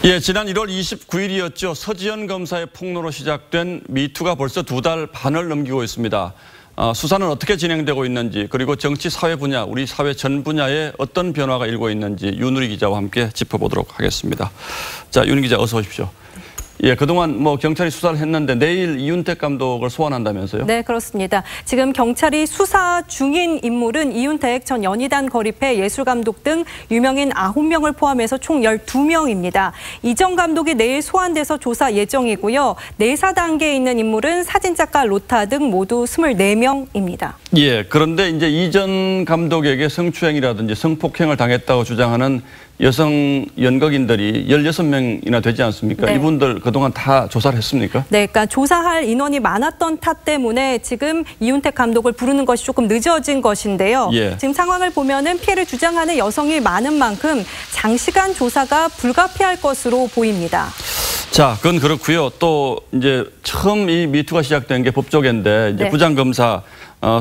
예, 지난 1월 29일이었죠. 서지현 검사의 폭로로 시작된 미투가 벌써 2달 반을 넘기고 있습니다. 수사는 어떻게 진행되고 있는지, 그리고 정치 사회 분야, 우리 사회 전 분야에 어떤 변화가 일고 있는지 윤우리 기자와 함께 짚어보도록 하겠습니다. 자, 윤 기자 어서 오십시오. 예, 그동안 경찰이 수사를 했는데 내일 이윤택 감독을 소환한다면서요? 네, 그렇습니다. 지금 경찰이 수사 중인 인물은 이윤택 전 연희단 거립회 예술감독 등 유명인 9명을 포함해서 총 12명입니다. 이정 감독이 내일 소환돼서 조사 예정이고요. 내사 단계에 있는 인물은 사진작가 로타 등 모두 24명입니다. 예, 그런데 이제 이전 감독에게 성추행이라든지 성폭행을 당했다고 주장하는 여성 연극인들이 16명이나 되지 않습니까? 네. 이분들 그동안 다 조사를 했습니까? 네, 그러니까 조사할 인원이 많았던 탓 때문에 지금 이윤택 감독을 부르는 것이 조금 늦어진 것인데요. 예. 지금 상황을 보면은 피해를 주장하는 여성이 많은 만큼 장시간 조사가 불가피할 것으로 보입니다. 자, 그건 그렇고요. 또 이제 처음 이 미투가 시작된 게 법조계인데 이제 네. 부장검사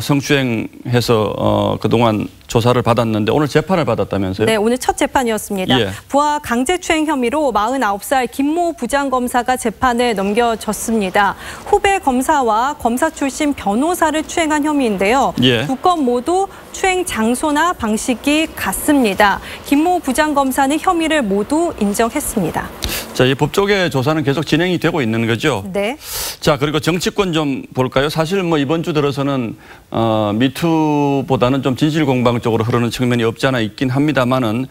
성추행해서 그동안 조사를 받았는데 오늘 재판을 받았다면서요? 네, 오늘 첫 재판이었습니다. 예. 부하 강제추행 혐의로 49살 김모 부장검사가 재판에 넘겨졌습니다. 후배 검사와 검사 출신 변호사를 추행한 혐의인데요. 예. 두 건 모두 추행 장소나 방식이 같습니다. 김모 부장검사는 혐의를 모두 인정했습니다. 자, 이 법조계 조사는 계속 진행이 되고 있는 거죠? 네. 자, 그리고 정치권 좀 볼까요? 사실 이번 주 들어서는 미투보다는 좀 진실 공방 쪽으로 흐르는 측면이 없지 않아 있긴 합니다만은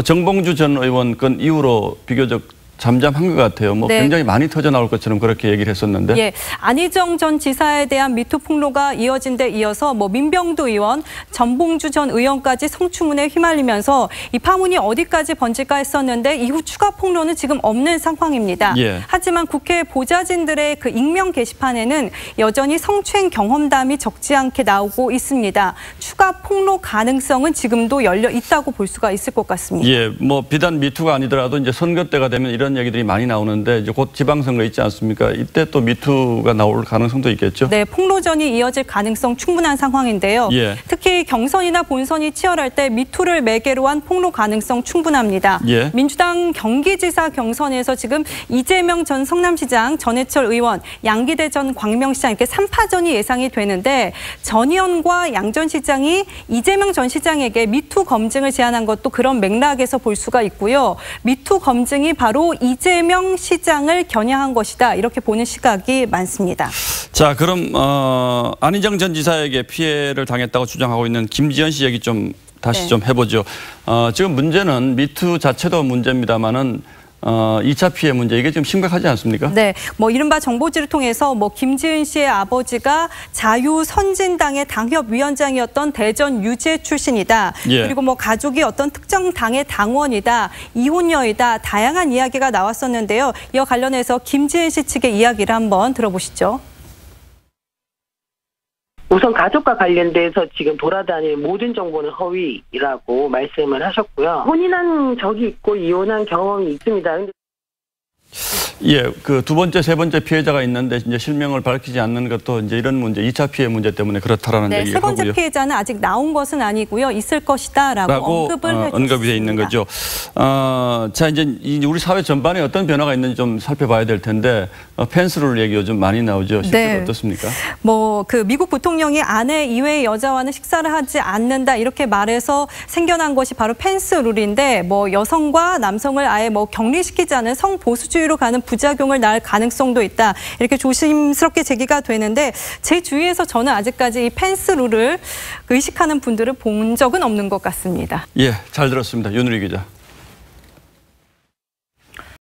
정봉주 전 의원 건 이후로 비교적 잠잠한 것 같아요. 네. 굉장히 많이 터져 나올 것처럼 그렇게 얘기를 했었는데. 예, 안희정 전 지사에 대한 미투 폭로가 이어진 데 이어서 민병두 의원, 전봉주 전 의원까지 성추문에 휘말리면서 이 파문이 어디까지 번질까 했었는데 이후 추가 폭로는 지금 없는 상황입니다. 예. 하지만 국회 보좌진들의 그 익명 게시판에는 여전히 성추행 경험담이 적지 않게 나오고 있습니다. 추가 폭로 가능성은 지금도 열려 있다고 볼 수가 있을 것 같습니다. 예, 비단 미투가 아니더라도 이제 선거 때가 되면 이런 얘기들이 많이 나오는데 이제 곧 지방선거 있지 않습니까? 이때 또 미투가 나올 가능성도 있겠죠? 네, 폭로전이 이어질 가능성 충분한 상황인데요. 예. 특히 경선이나 본선이 치열할 때 미투를 매개로 한 폭로 가능성 충분합니다. 예. 민주당 경기지사 경선에서 지금 이재명 전 성남시장, 전해철 의원, 양기대 전 광명시장 이렇게 3파전이 예상이 되는데 전의원과 양 전 시장이 이재명 전 시장에게 미투 검증을 제안한 것도 그런 맥락에서 볼 수가 있고요. 미투 검증이 바로 이재명 시장을 겨냥한 것이다. 이렇게 보는 시각이 많습니다. 자, 그럼 안희정 전 지사에게 피해를 당했다고 주장하고 있는 김지현 씨 얘기 좀 다시 네. 좀 해보죠. 지금 문제는 미투 자체도 문제입니다만은 2차 피해 문제 이게 좀 심각하지 않습니까? 네, 이른바 정보지를 통해서 김지은 씨의 아버지가 자유선진당의 당협위원장이었던 대전 유재 출신이다. 예. 그리고 가족이 어떤 특정 당의 당원이다, 이혼녀이다, 다양한 이야기가 나왔었는데요. 이와 관련해서 김지은 씨 측의 이야기를 한번 들어보시죠. 우선 가족과 관련돼서 지금 돌아다니는 모든 정보는 허위라고 말씀을 하셨고요. 혼인한 적이 있고 이혼한 경험이 있습니다. 근데 예, 그 두 번째, 세 번째 피해자가 있는데 이제 실명을 밝히지 않는 것도 이제 이런 문제, 2차 피해 문제 때문에 그렇다라는 얘기를 하고요. 세 번째 피해자는 아직 나온 것은 아니고요. 있을 것이다라고 언급이 돼 있는 거죠. 자, 이제 우리 사회 전반에 어떤 변화가 있는지 좀 살펴봐야 될 텐데 펜스 룰 얘기 요즘 많이 나오죠. 실제로 네. 어떻습니까? 그 미국 부통령이 아내 이외의 여자와는 식사를 하지 않는다 이렇게 말해서 생겨난 것이 바로 펜스 룰인데 여성과 남성을 아예 격리시키자는 성보수주의로 가는 부작용을 낳을 가능성도 있다. 이렇게 조심스럽게 제기가 되는데 제 주위에서 저는 아직까지 이 펜스 룰을 의식하는 분들을 본 적은 없는 것 같습니다. 예, 잘 들었습니다. 윤우리 기자.